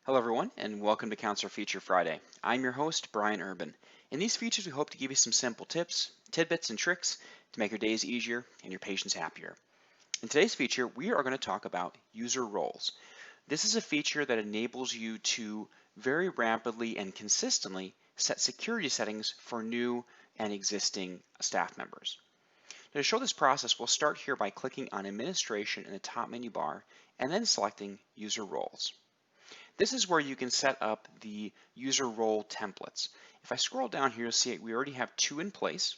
Hello everyone and welcome to Counselor Feature Friday. I'm your host, Brian Urban. In these features we hope to give you some simple tips, tidbits, and tricks to make your days easier and your patients happier. In today's feature we are going to talk about user roles. This is a feature that enables you to very rapidly and consistently set security settings for new and existing staff members. Now, to show this process, we'll start here by clicking on Administration in the top menu bar and then selecting User Roles. This is where you can set up the user role templates. If I scroll down here, you'll see we already have two in place.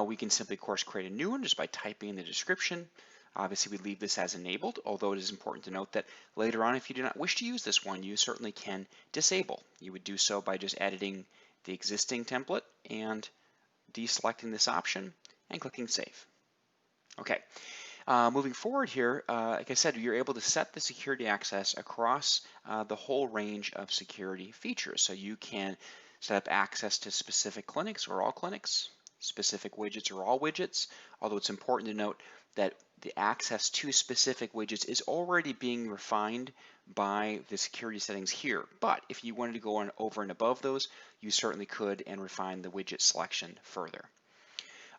We can simply, of course, create a new one just by typing in the description. Obviously, we leave this as enabled, although it is important to note that later on, if you do not wish to use this one, you certainly can disable. You would do so by just editing the existing template and deselecting this option and clicking Save. Okay. Moving forward here, like I said, you're able to set the security access across the whole range of security features. So you can set up access to specific clinics or all clinics, specific widgets or all widgets, although it's important to note that the access to specific widgets is already being refined by the security settings here. But if you wanted to go on over and above those, you certainly could and refine the widget selection further.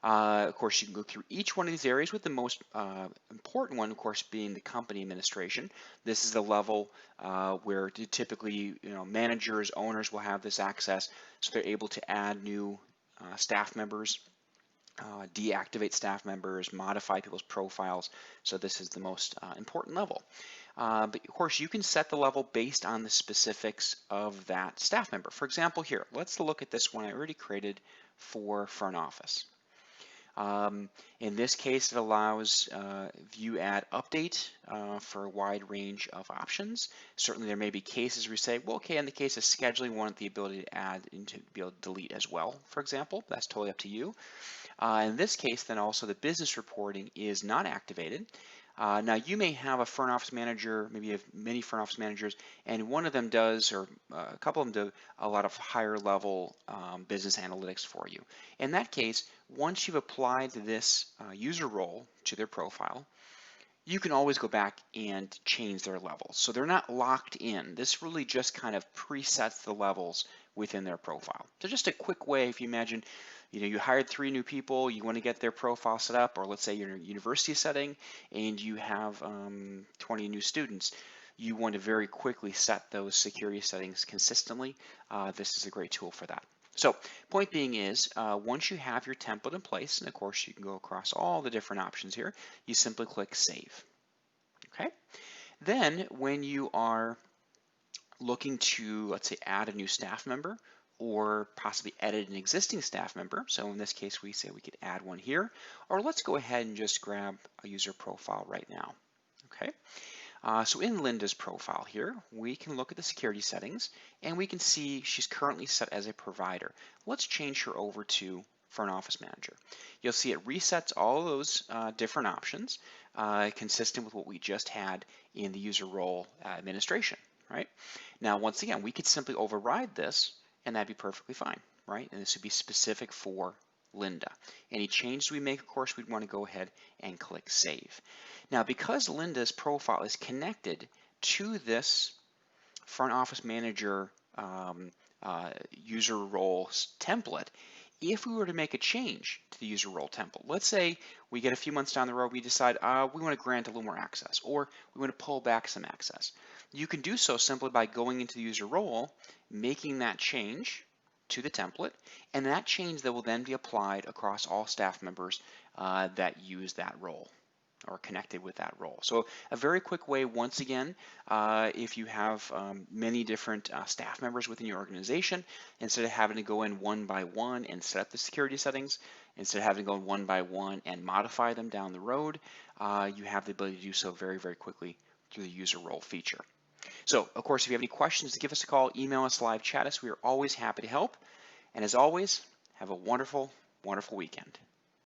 Of course, you can go through each one of these areas with the most important one, of course, being the company administration. This is the level where typically, managers, owners will have this access, so they're able to add new staff members, deactivate staff members, modify people's profiles. So this is the most important level. But of course, you can set the level based on the specifics of that staff member. For example, here, let's look at this one I already created for front office. In this case, it allows view add update for a wide range of options. Certainly there may be cases where you say, well, okay, in the case of scheduling, we want the ability to add and to be able to delete as well, for example. That's totally up to you. In this case, then also the business reporting is not activated. Now you may have a front office manager, maybe you have many front office managers, and one of them does, or a couple of them do, a lot of higher level business analytics for you. In that case, once you've applied this user role to their profile, you can always go back and change their levels. So they're not locked in. This really just kind of presets the levels within their profile. So just a quick way, if you imagine, you hired 3 new people, you want to get their profile set up, or let's say you're in a university setting and you have 20 new students, you want to very quickly set those security settings consistently. This is a great tool for that. So point being is, once you have your template in place, and of course you can go across all the different options here, you simply click Save. Okay. Then when you are looking to, let's say, add a new staff member or possibly edit an existing staff member, so in this case we say we could add one here, or let's go ahead and just grab a user profile right now. Okay. So in Linda's profile here, we can look at the security settings and we can see she's currently set as a provider. Let's change her over to front office manager. You'll see it resets all of those different options consistent with what we just had in the user role administration, right? Now, once again, we could simply override this and that'd be perfectly fine, right? And this would be specific for Linda. Any changes we make, of course, we'd want to go ahead and click Save. Now, because Linda's profile is connected to this front office manager user roles template, if we were to make a change to the user role template, let's say we get a few months down the road, we decide we want to grant a little more access, or we want to pull back some access. You can do so simply by going into the user role, making that change to the template, and that change that will then be applied across all staff members that use that role or connected with that role. So a very quick way, once again, if you have many different staff members within your organization, instead of having to go in one by one and set up the security settings, instead of having to go in one by one and modify them down the road, you have the ability to do so very, very quickly through the user role feature. So, of course, if you have any questions, give us a call, email us, live chat us. We are always happy to help. And as always, have a wonderful, wonderful weekend.